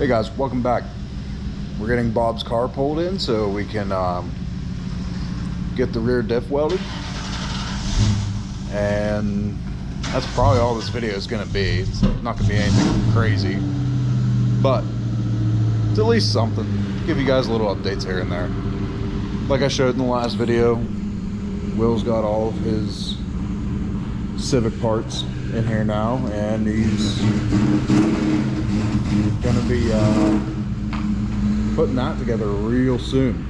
Hey guys, welcome back. We're getting Bob's car pulled in so we can get the rear diff welded. And that's probably all this video is going to be. It's not going to be anything crazy, but it's at least something. Give you guys little updates here and there. Like I showed in the last video, Will's got all of his Civic parts in here now, and he's gonna be putting that together real soon.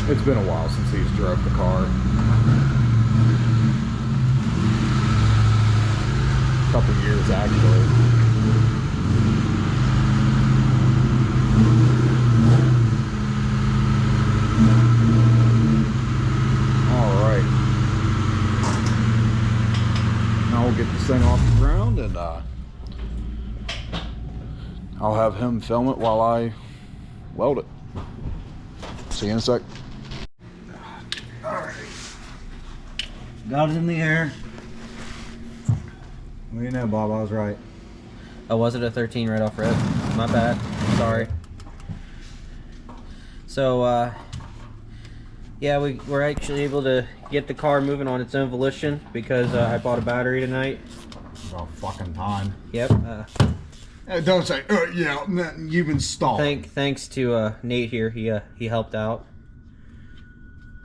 It's been a while since he's drove the car. Couple years actually. All right. Now we'll get this thing off the ground, and I'll have him film it while I weld it. See you in a sec. All right. Got it in the air. Well, you know, Bob, I was right. Oh, was it a 13 right off rip? My bad. Sorry. So, yeah, we're actually able to get the car moving on its own volition because I bought a battery tonight. About fucking time. Yep. Don't say, yeah, you've installed. Thanks to Nate here. He helped out.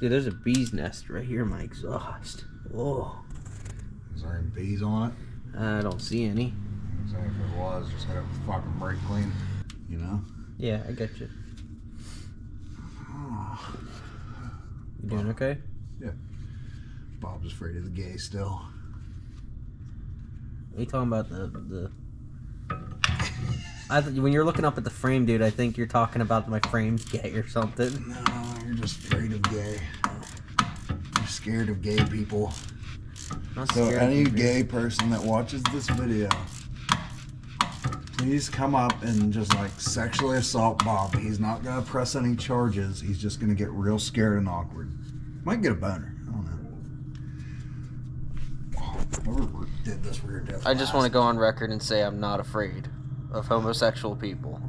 Dude, there's a bee's nest right here in my exhaust. Oh. Is there any bees on it? I don't see any. So if it was, just have a fucking brake clean, you know? Yeah, I get you. You doing okay? Yeah. Bob's afraid of the gay still. What are you talking about when you're looking up at the frame, dude, I think you're talking about my frame's gay or something. No, you're just afraid of gay. You're scared of gay people. So any gay person that watches this video, please come up and just like sexually assault Bob. He's not gonna press any charges. He's just gonna get real scared and awkward. Might get a boner. I don't know. Whoever did this rear diff. I just want to go on record and say I'm not afraid of homosexual people.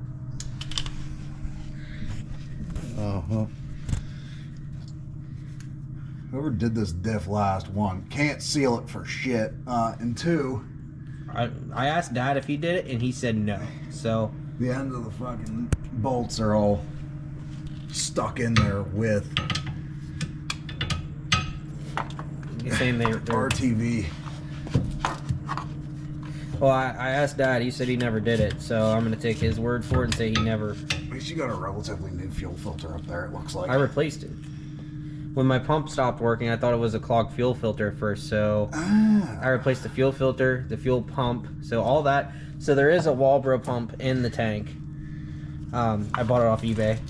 Uh-huh. Whoever did this diff last, one, can't seal it for shit, and two, I asked Dad if he did it, and he said no. So the end of the fucking bolts are all stuck in there with you're saying they're RTV. Well, I asked Dad. He said he never did it, so I'm gonna take his word for it and say he never. At least you got a relatively new fuel filter up there. It looks like I replaced it. When my pump stopped working, I thought it was a clogged fuel filter at first, so I replaced the fuel filter, the fuel pump, so all that. So there is a Walbro pump in the tank. I bought it off eBay,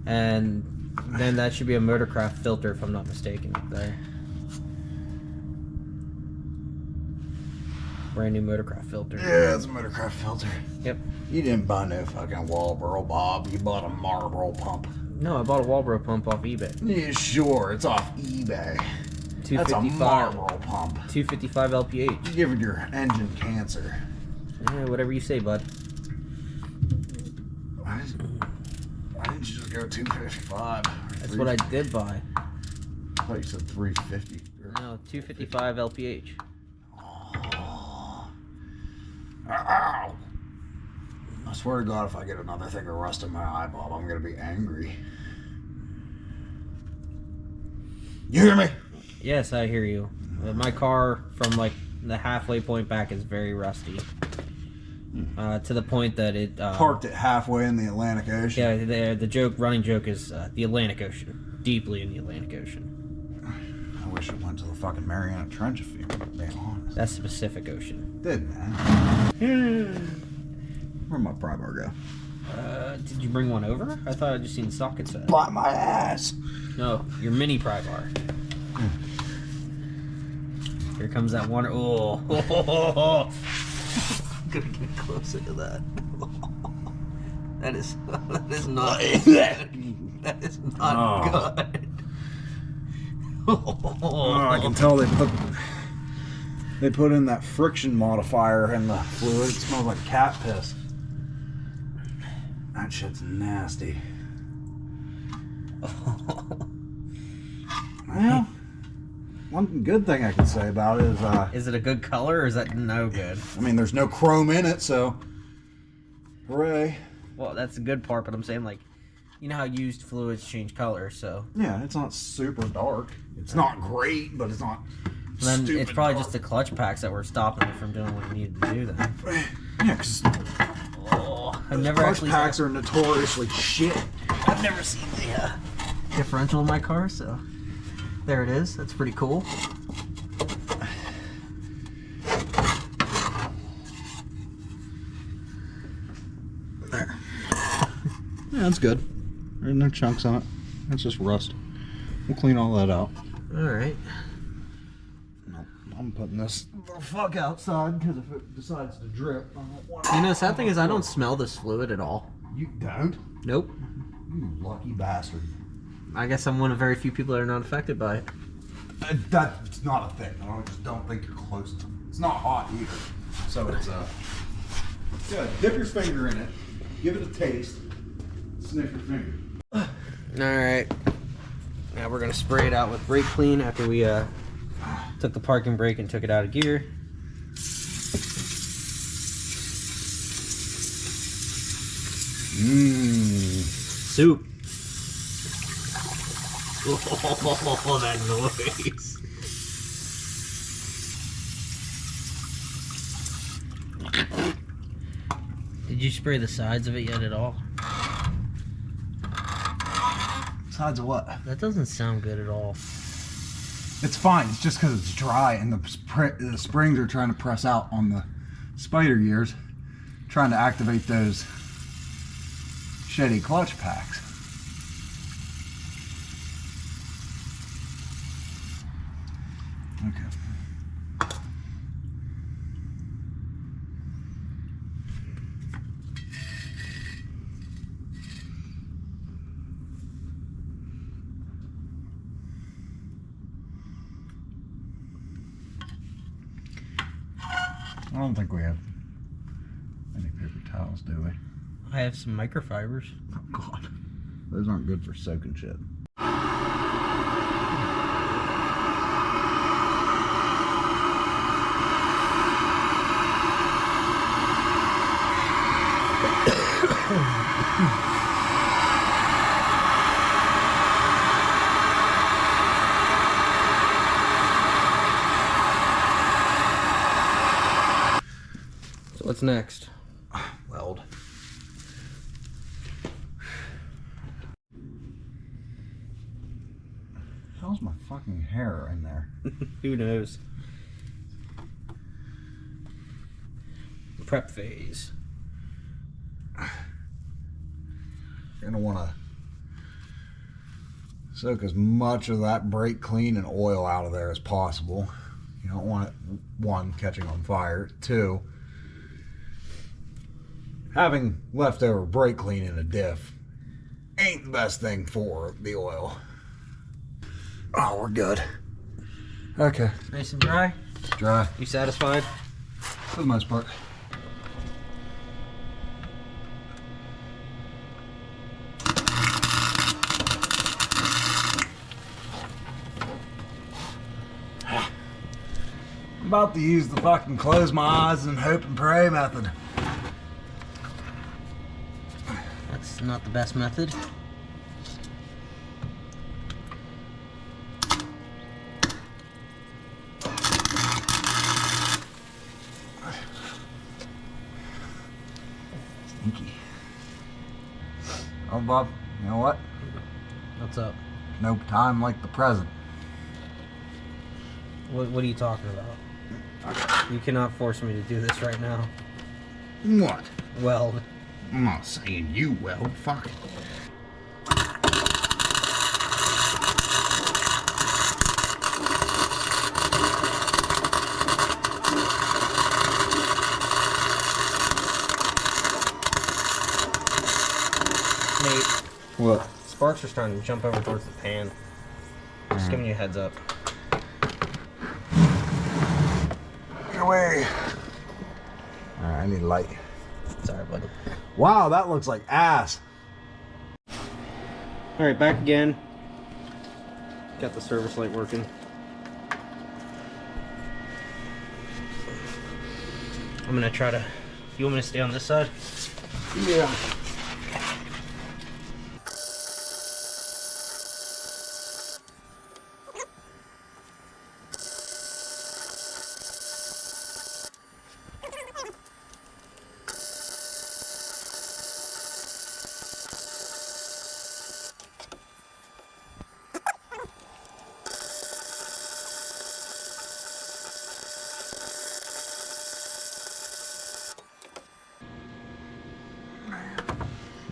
and then that should be a Motorcraft filter if I'm not mistaken up there. Brand new Motorcraft filter. Yeah, it's a Motorcraft filter. Yep. You didn't buy no fucking Walbro, Bob. You bought a Marlboro pump. No, I bought a Walbro pump off eBay. Yeah, sure. It's off eBay. That's a Marlboro pump. 255 LPH. You give it your engine cancer. Yeah, whatever you say, bud. Why didn't you just go 255? That's what I did buy. I thought you said 350. No, 255 LPH. Oh. Ow. I swear to God, if I get another thing of rust in my eye, Bob, I'm going to be angry. You hear me? Yes, I hear you. My car, from like the halfway point back, is very rusty. To the point that it... parked it halfway in the Atlantic Ocean. Yeah, the running joke is the Atlantic Ocean. Deeply in the Atlantic Ocean. I wish it went to the fucking Mariana Trench, if you're being honest. That's the Pacific Ocean. Didn't it? Where'd my pry bar go? Did you bring one over? I thought I just seen sockets. Bite my ass. No, your mini pry bar. Here comes that one. Oh. gonna get closer to that. That is not good. That is not good. I can tell they put in that friction modifier in the fluid. It smells like cat piss. That shit's nasty. Well, one good thing I can say about it is it a good color or is that no good? I mean, there's no chrome in it, so hooray. Well, that's the good part, but I'm saying, like, you know how used fluids change color, so. Yeah, it's not super dark. It's not great, but it's not then stupid it's probably dark. just the clutch packs that were stopping it from doing what it needed to do then. Yeah, because I've never clutch actually packs are notoriously shit. I've never seen the differential in my car, so there it is. That's pretty cool. There. Yeah, that's good. There's no chunks on it. That's just rust. We'll clean all that out. All right. No, I'm putting this the fuck outside because if it decides to drip, I don't want it. You know, the sad thing is I don't smell this fluid at all. You don't? Nope. You lucky bastard. I guess I'm one of very few people that are not affected by it. That's not a thing. I just don't think you're close to it. It's not hot either. So it's yeah, dip your finger in it, give it a taste, sniff your finger. All right. Now we're gonna spray it out with brake clean after we took the parking brake and took it out of gear. Mmm. Soup. Oh, that noise. Did you spray the sides of it yet at all? Sides of what? That doesn't sound good at all. It's fine. It's just because it's dry and the springs are trying to press out on the spider gears, trying to activate those shitty clutch packs. Okay. I don't think we have any paper towels, do we? I have some microfibers. Oh God, those aren't good for soaking shit. So what's next? Weld. How's my fucking hair in there? Who knows? Prep phase. You're gonna want to soak as much of that brake clean and oil out of there as possible. You don't want it, one, catching on fire. Two, having leftover brake clean in a diff ain't the best thing for the oil. Oh, we're good. Okay. Nice and dry? Dry. You satisfied? For the most part. I'm about to use the fucking close my eyes and hope and pray method. That's not the best method. Stinky. Oh, Bob, you know what? What's up? No time like the present. What are you talking about? You cannot force me to do this right now. What? Weld. I'm not saying you weld. Fuck. Nate, What? sparks are starting to jump over towards the pan. Just giving you a heads up. Get away. Alright, I need light. Sorry, buddy. Wow, that looks like ass. Alright, back again. Got the service light working. I'm gonna try to... You want me to stay on this side? Yeah.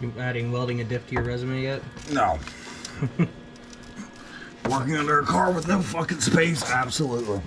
You adding welding a diff to your resume yet? No. Working under a car with no fucking space? Absolutely.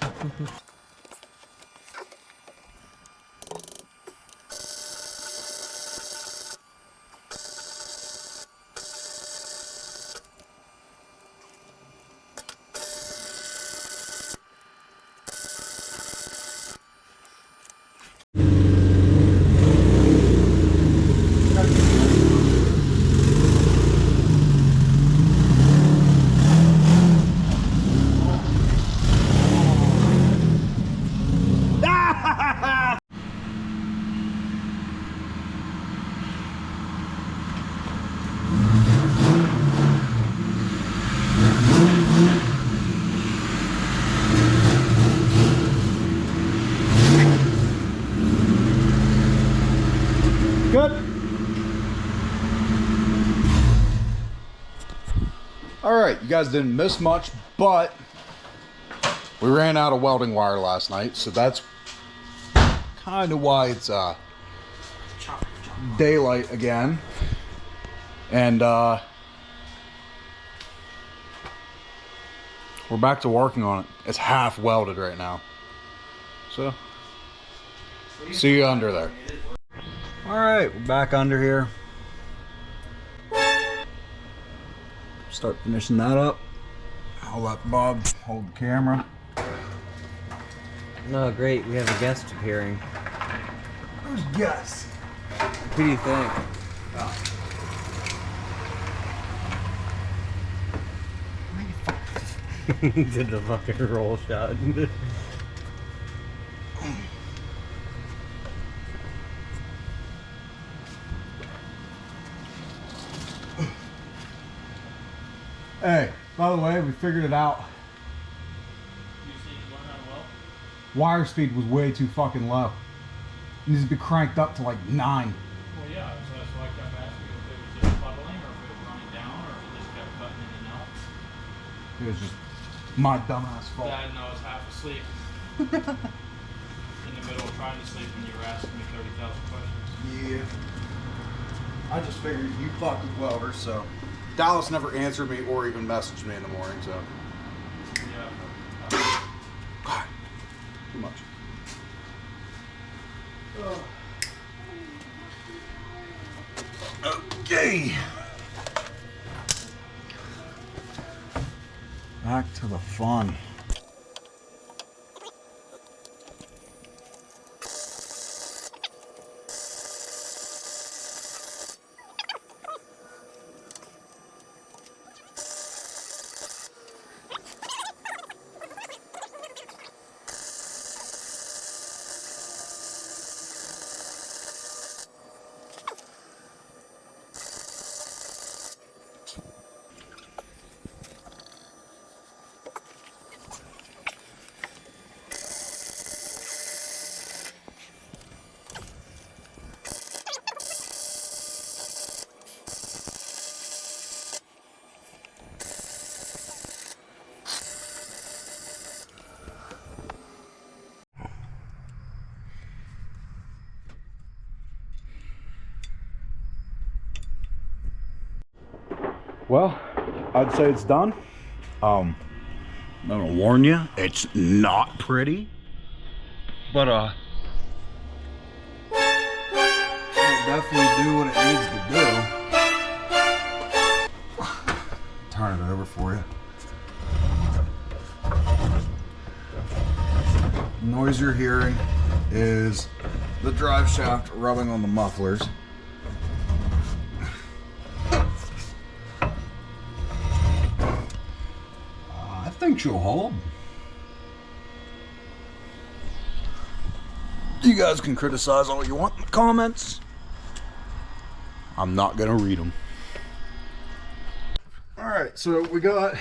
Good. All right, you guys didn't miss much, but we ran out of welding wire last night, so that's kind of why it's daylight again. And we're back to working on it. It's half welded right now. So, see you under there. All right, we're back under here. Start finishing that up. I'll let Bob hold the camera. No, great. We have a guest appearing. Who's guess? Who do you think? Did the fucking roll shot. Hey, by the way, we figured it out. Wire speed was way too fucking low. It needs to be cranked up to like 9. Well, yeah, so that's why I kept asking if it was just puddling or if it was running down or if it just kept cutting in and out. It was just my dumbass fault. Dad and I was half asleep in the middle of trying to sleep when you were asking me 30,000 questions. Yeah. I just figured you fucked with welders, so. Dallas never answered me or even messaged me in the morning, so. Yeah. God, too much. Okay. Back to the fun. Well, I'd say it's done. I'm gonna warn you, it's not pretty, but it'll definitely do what it needs to do. turn it over for you. The noise you're hearing is the drive shaft rubbing on the mufflers. I think she'll hold. You guys can criticize all you want in the comments. I'm not gonna read them. All right, so we got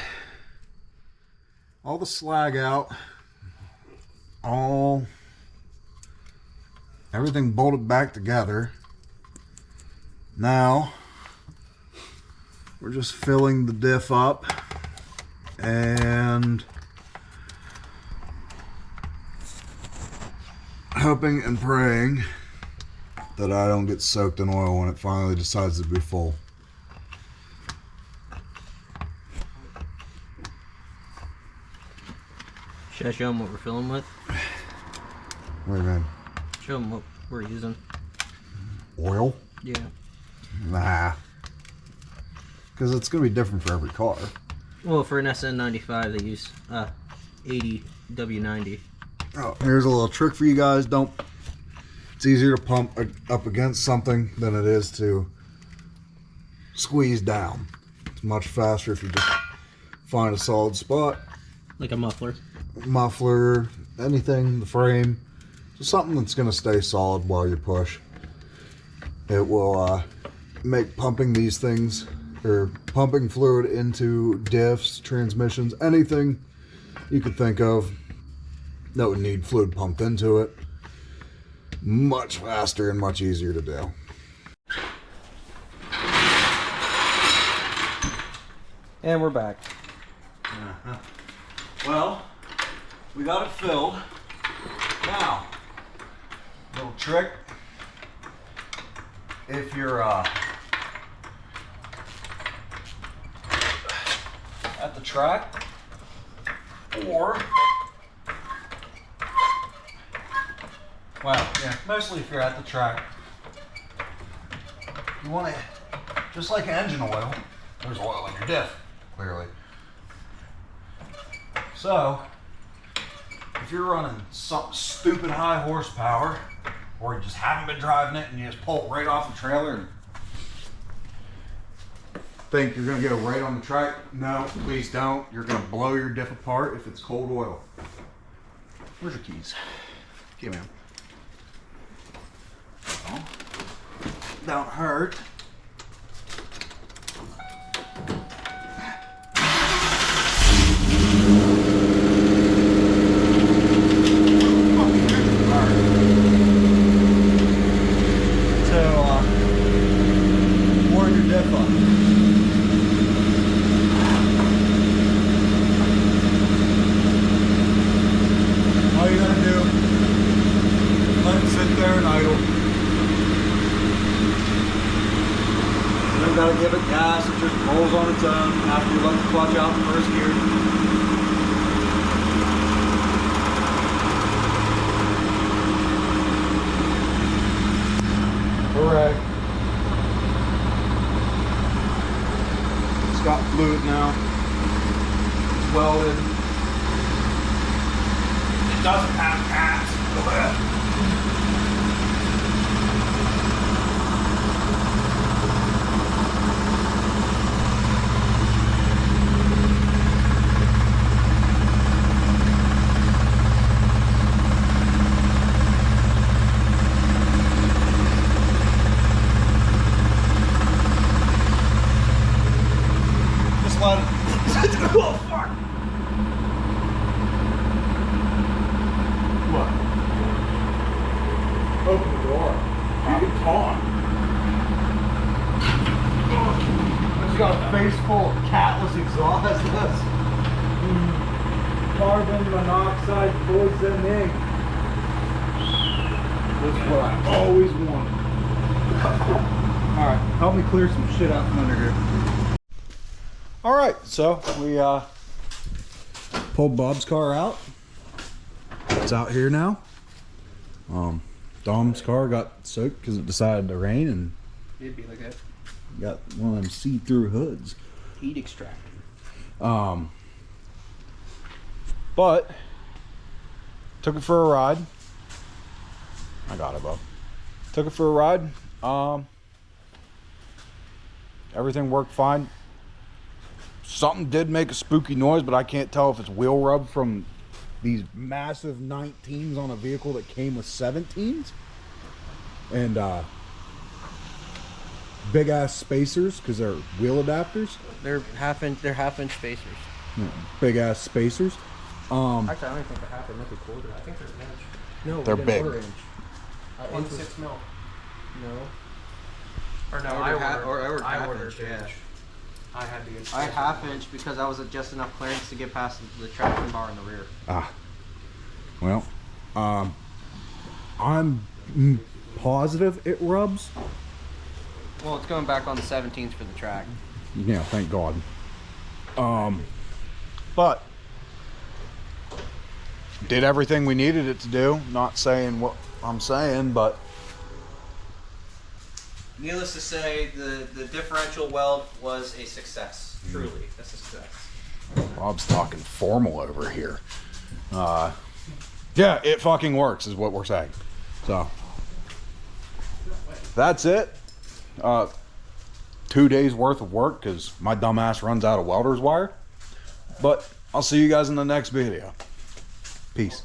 all the slag out, everything bolted back together. Now we're just filling the diff up and hoping and praying that I don't get soaked in oil when it finally decides to be full. Should I show them what we're filling with? What do you mean? Show them what we're using. Oil? Yeah. Nah. Because it's going to be different for every car. Well, for an sn95, they use 80 W90. Oh, here's a little trick for you guys. It's easier to pump up against something than it is to squeeze down. It's much faster if you just find a solid spot. Like a muffler. Muffler, anything, the frame. Just something that's going to stay solid while you push. It will make pumping these things, or pumping fluid into diffs, transmissions, anything you could think of that would need fluid pumped into it, much faster and much easier to do. And we're back. Well, we got it filled. Now, little trick. If you're at the track, or well, yeah, mostly if you're at the track, you want to, just like engine oil, there's oil in your diff, clearly. So, if you're running some stupid high horsepower, or you just haven't been driving it and you just pull it right off the trailer and think you're gonna get it right on the track, no, please don't. You're gonna blow your diff apart if it's cold oil. Where's your keys? Give me them. Oh, don't hurt. Gotta give it gas, it just rolls on its own after you let the clutch out in first gear. Hooray. It's got fluid now. It's welded. It doesn't have cats. Go ahead. Oh, fuck! What? Open the door. You can talk. I just got a face full of catless exhaust. Carbon monoxide poisoning. That's what I always wanted. Alright, help me clear some shit out from under here. Alright, so we pulled Bob's car out. It's out here now. Dom's car got soaked because it decided to rain, and It'd be like that. got one of them see-through hoods. Heat extractor. But took it for a ride. I got it, bub. Took it for a ride. Everything worked fine. Something did make a spooky noise, but I can't tell if it's wheel rub from these massive 19s on a vehicle that came with 17s. And big ass spacers, because they're wheel adapters. They're half-inch spacers. Big ass spacers. Actually, I don't even think they're half-inch. They're quarter. I think they're an inch. No, They're big. Quarter inch. 1/6 mil. No. Or no, I ordered half-inch. Yeah. I had to get. I half-inch because I was at just enough clearance to get past the traction bar in the rear. Well, I'm positive it rubs. Well, it's going back on the 17s for the track. Yeah, thank God. But did everything we needed it to do. Not saying what I'm saying, but Needless to say, the differential weld was a success. Truly, a success. Bob's talking formal over here. Yeah, it fucking works is what we're saying. So that's it. 2 days worth of work because my dumbass runs out of welder's wire. But I'll see you guys in the next video. Peace.